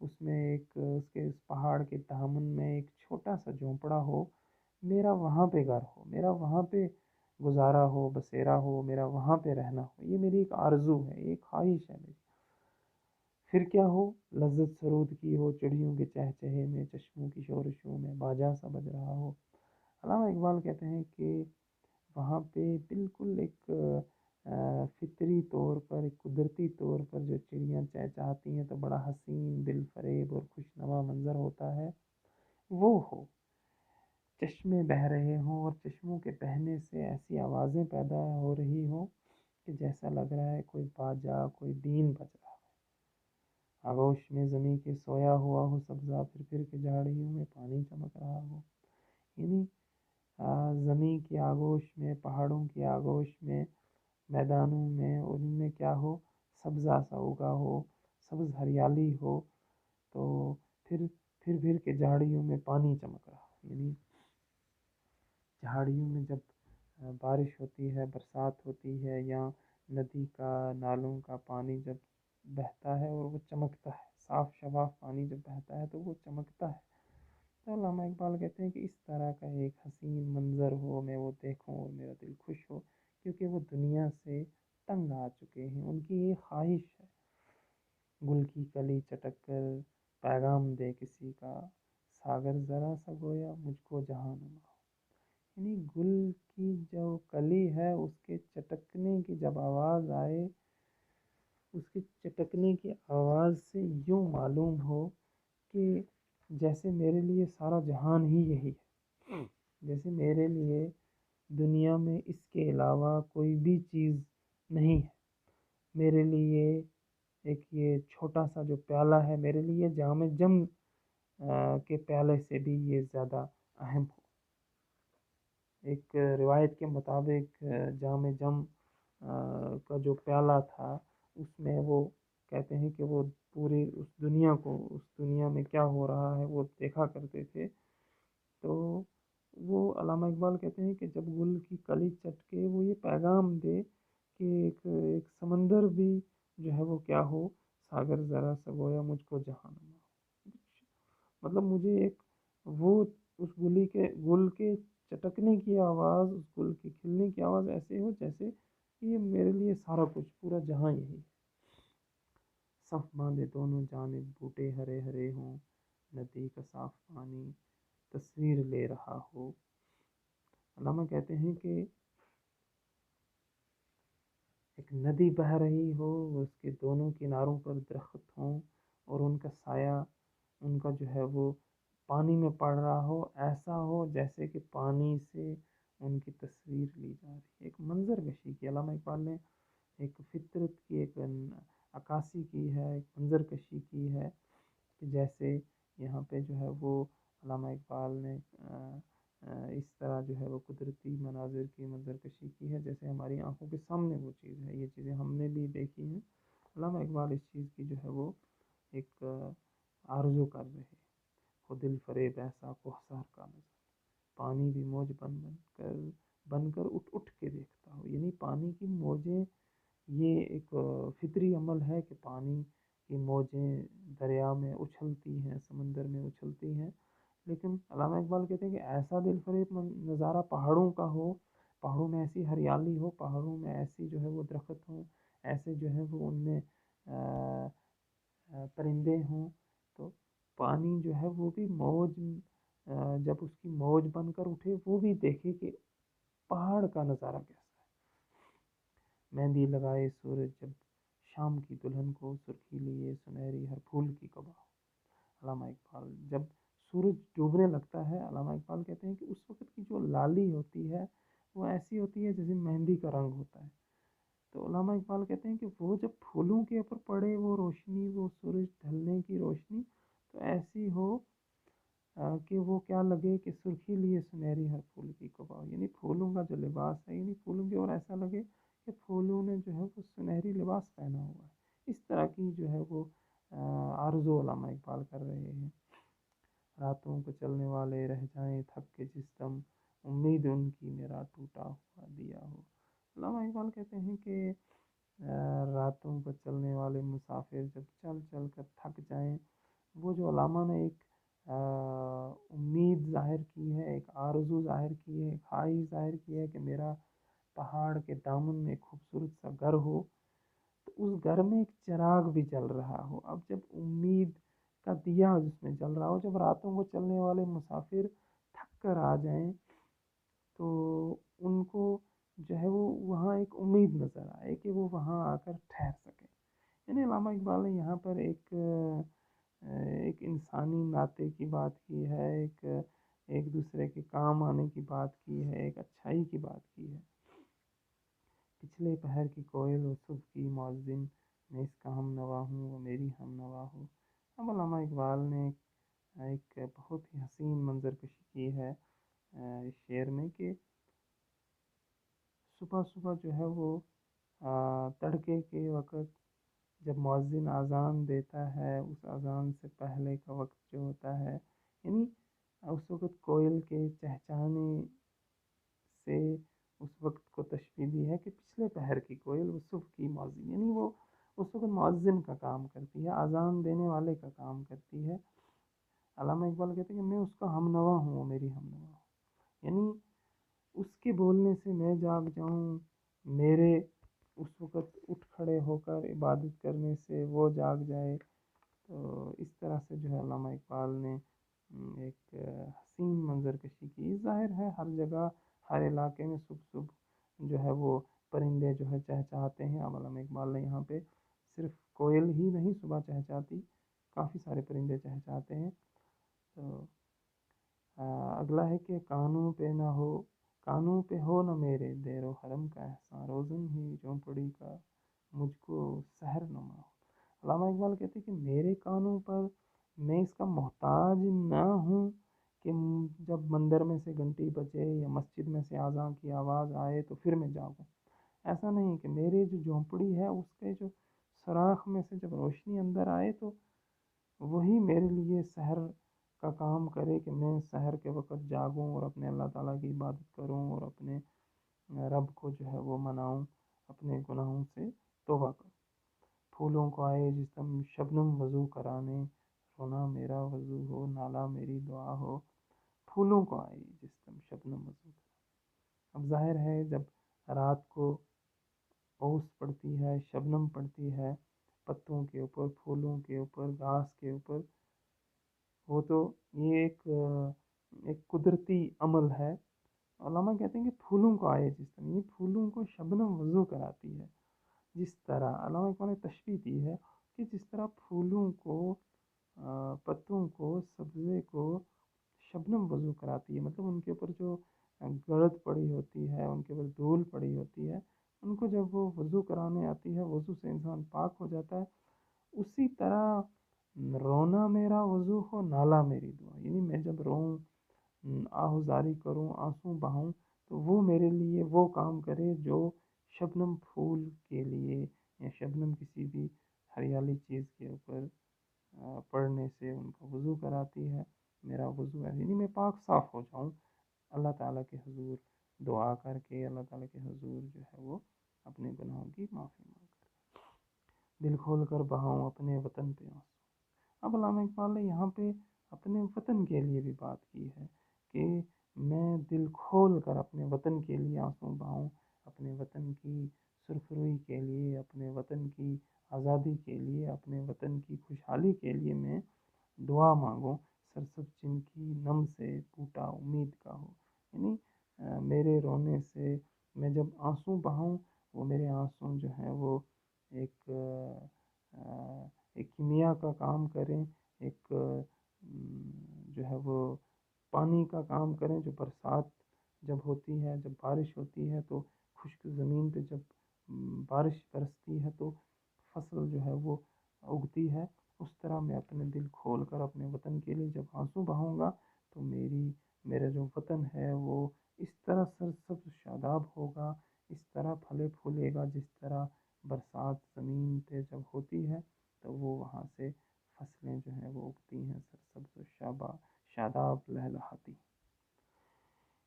اس میں ایک اس کے اس پہاڑ کے دامن میں ایک چھوٹا سا جھونپڑا ہو، میرا وہاں پہ گھر ہو، میرا وہاں پہ گزارا ہو، بسیرا ہو، میرا وہاں پہ رہنا ہو، یہ میری ایک آرزو ہے، ایک خواہش ہے میری۔ پھر کیا ہو، لذت سرود کی ہو چڑیوں کے چہچہے میں، چشموں کی شورشوں میں باجا سا بج رہا ہو۔ علامہ اقبال کہتے ہیں کہ وہاں پہ بالکل ایک فطری طور پر، ایک قدرتی طور پر جو چڑیاں چہچہاتی ہیں تو بڑا حسین، دل فریب اور خوشنما منظر ہوتا ہے، وہ ہو۔ چشمے بہہ رہے ہوں اور چشموں کے بہنے سے ایسی آوازیں پیدا ہو رہی ہوں کہ جیسا لگ رہا ہے کوئی باجا، کوئی بین بج رہا ہے۔ آغوش میں زمیں کے سویا ہوا ہو سبزہ، پھر پھر کے جھاڑیوں میں پانی چمک رہا ہو۔ یعنی زمیں کی آغوش میں، پہاڑوں کی آغوش میں، میدانوں میں، ان میں کیا ہو، سبزہ سا اگا ہو، سبز ہریالی ہو، تو پھر کے جھاڑیوں میں پانی چمک رہا ہو۔ یعنی جھاڑیوں میں جب بارش ہوتی ہے، برسات ہوتی ہے، یا ندی کا، نالوں کا پانی جب بہتا ہے اور وہ چمکتا ہے، صاف شفاف پانی جب بہتا ہے تو وہ چمکتا ہے، تو علامہ اقبال کہتے ہیں کہ اس طرح کا ایک حسین منظر ہو، میں وہ دیکھوں اور میرا دل خوش ہو، کیونکہ وہ دنیا سے تنگ آ چکے ہیں۔ ان کی یہ خواہش ہے، گل کی کلی چٹک کر پیغام دے کسی کا، ساگر ذرا سا گویا مجھ کو جہاں نما ہو۔ یعنی گل کی جو کلی ہے اس کے چٹکنے کی جب آواز آئے، اس کے چٹکنے کی آواز سے یوں معلوم ہو کہ جیسے میرے لیے سارا جہان ہی یہی ہے، جیسے میرے لیے دنیا میں اس کے علاوہ کوئی بھی چیز نہیں ہے۔ میرے لیے ایک یہ چھوٹا سا جو پیالہ ہے، میرے لیے جام جم کے پیالے سے بھی یہ زیادہ اہم ہو۔ ایک روایت کے مطابق جام جم کا جو پیالہ تھا، اس میں وہ کہتے ہیں کہ وہ پوری اس دنیا کو، اس دنیا میں کیا ہو رہا ہے وہ دیکھا کرتے تھے۔ تو وہ علامہ اقبال کہتے ہیں کہ جب گل کی کلی چٹکے، وہ یہ پیغام دے کہ ایک سمندر بھی جو ہے وہ کیا ہو، ساگر ذرا سا گویا مجھ کو جہاں نما ہو۔ مطلب مجھے ایک وہ اس گل کے چٹکنے کی آواز، اس گل کے کھلنے کی آواز ایسے ہو جیسے کہ یہ میرے لیے سارا کچھ، پورا جہاں یہی ہے۔ صف باندھے دونوں جانب بوٹے ہرے ہرے ہوں، ندی کا صاف پانی تصویر لے رہا ہو۔ علامہ کہتے ہیں کہ ایک ندی بہہ رہی ہو، اس کے دونوں کناروں پر درخت ہوں اور ان کا سایہ، ان کا جو ہے وہ پانی میں پڑ رہا ہو، ایسا ہو جیسے کہ پانی سے ان کی تصویر لی جا رہی ہے۔ ایک منظر کشی کی علامہ اقبال نے، ایک فطرت کی ایک عکاسی کی ہے، ایک منظر کشی کی ہے کہ جیسے یہاں پہ جو ہے وہ علامہ اقبال نے اس طرح جو ہے وہ قدرتی مناظر کی منظر کشی کی ہے جیسے ہماری آنکھوں کے سامنے وہ چیز ہے، یہ چیزیں ہم نے بھی دیکھی ہیں۔ علامہ اقبال اس چیز کی جو ہے وہ ایک آرزو کر رہے ہیں۔ خود دل فریب ایسا کوہسار کا نظر، پانی بھی موج بن کر اٹھ اٹھ کے دیکھتا ہو۔ یعنی پانی کی موجیں، یہ ایک فطری عمل ہے کہ پانی کی موجیں دریا میں اچھلتی ہیں، سمندر میں اچھلتی ہیں، لیکن علامہ اقبال کہتے ہیں کہ ایسا دل فریب نظارہ پہاڑوں کا ہو، پہاڑوں میں ایسی ہریالی ہو، پہاڑوں میں ایسی جو ہے وہ درخت ہوں، ایسے جو ہے وہ ان میں پرندے ہوں، تو پانی جو ہے وہ بھی موج، جب اس کی موج بن کر اٹھے وہ بھی دیکھے کہ پہاڑ کا نظارہ کیسا ہے۔ مہندی لگائے سورج جب شام کی دلہن کو، سرخی لیے سنہری ہر پھول کی کبا۔ علامہ اقبال جب سورج ڈوبنے لگتا ہے، علامہ اقبال کہتے ہیں کہ اس وقت کی جو لالی ہوتی ہے وہ ایسی ہوتی ہے جیسے مہندی کا رنگ ہوتا ہے۔ تو علامہ اقبال کہتے ہیں کہ وہ جب پھولوں کے اوپر پڑے وہ روشنی، وہ سورج ڈھلنے کی روشنی، تو ایسی ہو کہ وہ کیا لگے کہ سرخی لیے سنہری ہر پھول کی قبا، یعنی پھولوں کا جو لباس ہے، یعنی پھولوں کے، اور ایسا لگے کہ پھولوں نے جو ہے وہ سنہری لباس پہنا ہوا ہے۔ اس طرح کی جو ہے وہ آرزو علامہ اقبال کر رہے ہیں۔ راتوں کو چلنے والے رہ جائیں تھک کے جس دم، امید ان کی میرا ٹوٹا ہوا دیا ہو۔ علامہ اقبال کہتے ہیں کہ راتوں کو چلنے والے مسافر جب چل چل کر تھک جائیں، وہ جو علامہ نے ایک امید ظاہر کی ہے، ایک آرزو ظاہر کی ہے، ایک خواہش ظاہر کی ہے کہ میرا پہاڑ کے دامن میں ایک خوبصورت سا گھر ہو، تو اس گھر میں ایک چراغ بھی جل رہا ہو۔ اب جب امید کا دیا جس میں جل رہا ہو، جب راتوں کو چلنے والے مسافر تھک کر آ جائیں تو ان کو جو ہے وہ وہاں ایک امید نظر آئے کہ وہ وہاں آ کر ٹھہر سکیں۔ یعنی علامہ اقبال نے یہاں پر ایک انسانی ناطے کی بات کی ہے، ایک دوسرے کے کام آنے کی بات کی ہے، ایک اچھائی کی بات کی ہے۔ پچھلے پہر کی کوئل و صبح کی مؤذن، میں اس کا ہم نوا ہوں وہ میری ہم نوا ہو۔ اب علامہ اقبال نے ایک بہت ہی حسین منظر کشی کی ہے اس شعر میں کہ صبح صبح جو ہے وہ تڑکے کے وقت جب مؤذن اذان دیتا ہے، اس اذان سے پہلے کا وقت جو ہوتا ہے، یعنی اس وقت کوئل کے چہچہانے سے اس وقت کو تشبیہ دی ہے کہ پچھلے پہر کی کوئل وہ صبح کی مؤذن، یعنی وہ اس وقت مؤذن کا کام کرتی ہے، اذان دینے والے کا کام کرتی ہے۔ علامہ اقبال کہتے ہیں کہ میں اس کا ہم نوا ہوں، وہ میری ہم نوا ہوں، یعنی اس کے بولنے سے میں جاگ جاؤں، میرے اس وقت اٹھ کھڑے ہو کر عبادت کرنے سے وہ جاگ جائے۔ تو اس طرح سے جو ہے علامہ اقبال نے ایک حسین منظر کشی کی۔ ظاہر ہے ہر جگہ ہر علاقے میں صبح صبح جو ہے وہ پرندے جو ہے چہچہاتے ہیں۔ اب علامہ اقبال نے یہاں پہ صرف کوئل ہی نہیں صبح چہچہاتی، کافی سارے پرندے چہچہاتے ہیں۔ تو اگلا ہے کہ کانوں پہ ہو نہ میرے دیر و حرم کا احسان، روزن ہی جھونپڑی کا مجھ کو سحر نما ہو۔ علامہ اقبال کہتے ہیں کہ میرے کانوں پر میں اس کا محتاج نہ ہوں کہ جب مندر میں سے گھنٹی بجے یا مسجد میں سے اذان کی آواز آئے تو پھر میں جاگوں۔ ایسا نہیں کہ میرے جو جھونپڑی ہے اس کے جو سوراخ میں سے جب روشنی اندر آئے تو وہی میرے لیے سحر کا کام کرے کہ میں سحر کے وقت جاگوں اور اپنے اللہ تعالیٰ کی عبادت کروں اور اپنے رب کو جو ہے وہ مناؤں، اپنے گناہوں سے توبہ کروں۔ پھولوں کو آئے جس دم شبنم وضو کرانے، رونا میرا وضو ہو نالا میری دعا ہو۔ پھولوں کو آئی جس دم شبنم وضو کرانے، اب ظاہر ہے جب رات کو اوس پڑتی ہے، شبنم پڑتی ہے پتوں کے اوپر، پھولوں کے اوپر، گھاس کے اوپر، وہ تو یہ ایک قدرتی عمل ہے۔ علامہ کہتے ہیں کہ پھولوں کو آئے جس طرح، یہ پھولوں کو شبنم وضو کراتی ہے۔ جس طرح علامہ اقبال نے تشبیہ دی ہے کہ جس طرح پھولوں کو پتوں کو سبزے کو شبنم وضو کراتی ہے، مطلب ان کے اوپر جو گرد پڑی ہوتی ہے، ان کے اوپر دھول پڑی ہوتی ہے، ان کو جب وہ وضو کرانے آتی ہے، وضو سے انسان پاک ہو جاتا ہے، اسی طرح رونا میرا وضو ہو نالا میری دعا، یعنی میں جب روؤں، آہوزاری کروں، آنسو بہاؤں، تو وہ میرے لیے وہ کام کرے جو شبنم پھول کے لیے یا شبنم کسی بھی ہریالی چیز کے اوپر پڑھنے سے ان کا وضو کراتی ہے۔ میرا وضو ہے یعنی میں پاک صاف ہو جاؤں، اللہ تعالیٰ کے حضور دعا کر کے، اللہ تعالیٰ کے حضور جو ہے وہ اپنے گناہوں کی معافی مانگ کر، دل کھول کر بہاؤں اپنے وطن پہ آنسو۔ اب علامہ اقبال نے یہاں پہ اپنے وطن کے لیے بھی بات کی ہے کہ میں دل کھول کر اپنے وطن کے لیے آنسو بہاؤں، اپنے وطن کی سرخروئی کے لیے، اپنے وطن کی آزادی کے لیے، اپنے وطن کی خوشحالی کے لیے میں دعا مانگوں، سرسبز جن کی نم سے بوٹا امید کا ہو، یعنی میرے رونے سے میں جب آنسو بہاؤں، وہ میرے آنسو جو ہیں وہ ایک کیمیا کا کام کریں، ایک جو ہے وہ پانی کا کام کریں، جو برسات جب ہوتی ہے، جب بارش ہوتی ہے تو خشک زمین پہ جب بارش برستی ہے تو فصل جو ہے وہ اگتی ہے، اس طرح میں اپنے دل کھول کر اپنے وطن کے لیے جب آنسو بہاؤں گا تو میرا جو وطن ہے وہ اس طرح سرسبز شاداب ہوگا، اس طرح پھلے پھولے گا جس طرح برسات زمین پہ جب ہوتی ہے تو وہ وہاں سے فصلیں جو ہیں وہ اگتی ہیں سرسبز و شاداب لہلہاتی۔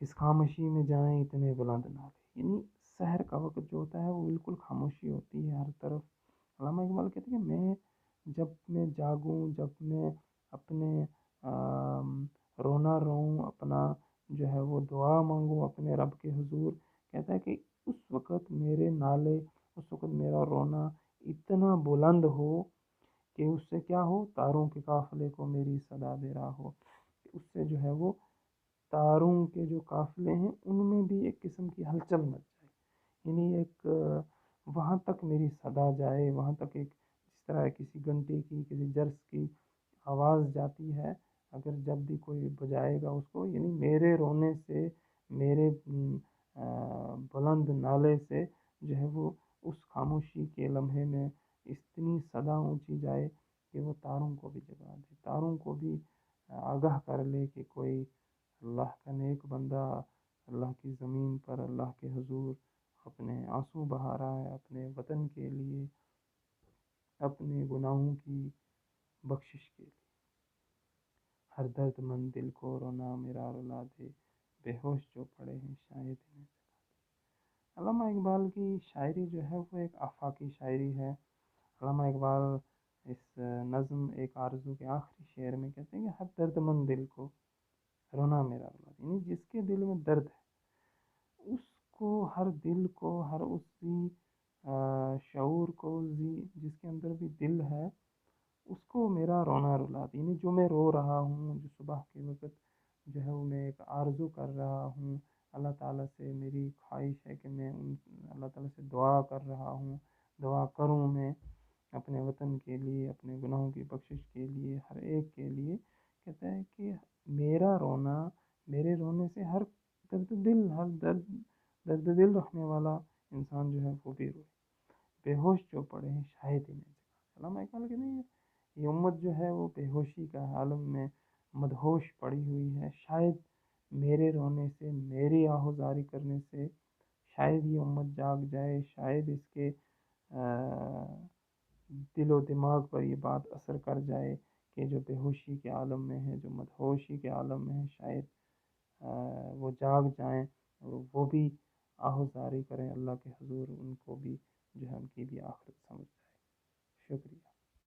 اس خاموشی میں جائیں اتنے بلند نالے، یعنی سحر کا وقت جو ہوتا ہے وہ بالکل خاموشی ہوتی ہے ہر طرف۔ علامہ اقبال کہتے ہیں کہ جب میں جاگوں، جب میں اپنے رونا روں، اپنا جو ہے وہ دعا مانگوں اپنے رب کے حضور. کہتا ہے کہ اس وقت میرے نالے، اس وقت میرا رونا اتنا بلند ہو کہ اس سے کیا ہو، تاروں کے قافلے کو میری صدا دے رہا ہو. اس سے جو ہے وہ تاروں کے جو قافلے ہیں ان میں بھی ایک قسم کی ہلچل مچ جائے. یعنی ایک وہاں تک میری صدا جائے، وہاں تک ایک جس طرح کسی گھنٹی کی، کسی جرس کی آواز جاتی ہے، اگر جب بھی کوئی بجائے گا اس کو، یعنی میرے رونے سے، میرے بلند نالے سے جو ہے وہ اس خاموشی کے لمحے میں اتنی صدا اونچی جائے کہ وہ تاروں کو بھی جگا دے، تاروں کو بھی آگاہ کر لے کہ کوئی اللہ کا نیک بندہ اللہ کی زمین پر اللہ کے حضور اپنے آنسو بہا رہا ہے اپنے وطن کے لیے، اپنے گناہوں کی بخشش کے لیے. ہر درد مند دل کو رونا میرا رلا دے، بے ہوش جو پڑے ہیں شاید انہیں. علامہ اقبال کی شاعری جو ہے وہ ایک آفاقی شاعری ہے. علامہ اقبال اس نظم ایک آرزو کے آخری شعر میں کہتے ہیں کہ ہر درد مند دل کو رونا میرا رلا دے، یعنی جس کے دل میں درد ہے اس کو، ہر دل کو، ہر اسی شعور کو، جس کے اندر بھی دل ہے اس کو میرا رونا رلا دے. یعنی جو میں رو رہا ہوں، جو صبح کے وقت جو ہے وہ میں ایک آرزو کر رہا ہوں، اللہ تعالیٰ سے میری خواہش ہے کہ میں اللہ تعالیٰ سے دعا کر رہا ہوں، دعا کروں میں اپنے وطن کے لیے، اپنے گناہوں کی بخشش کے لیے، ہر ایک کے لیے. کہتا ہے کہ میرا رونا، میرے رونے سے ہر درد دل، ہر درد دل رکھنے والا انسان جو ہے وہ بھی روئے، بے ہوش جو پڑے ہیں شاید انہیں جگا. علامہ اقبال کہ نہیں، یہ امت جو ہے وہ بے ہوشی کا عالم میں مدہوش پڑی ہوئی ہے. شاید میرے رونے سے، میری آہوزاری کرنے سے شاید یہ امت جاگ جائے، شاید اس کے دل و دماغ پر یہ بات اثر کر جائے کہ جو بے ہوشی کے عالم میں ہے، جو مدہوشی کے عالم میں ہے، شاید وہ جاگ جائیں، وہ بھی آہوزاری کریں اللہ کے حضور، ان کو بھی جو ہے ان کی بھی آخرت سمجھ جائے. شکریہ.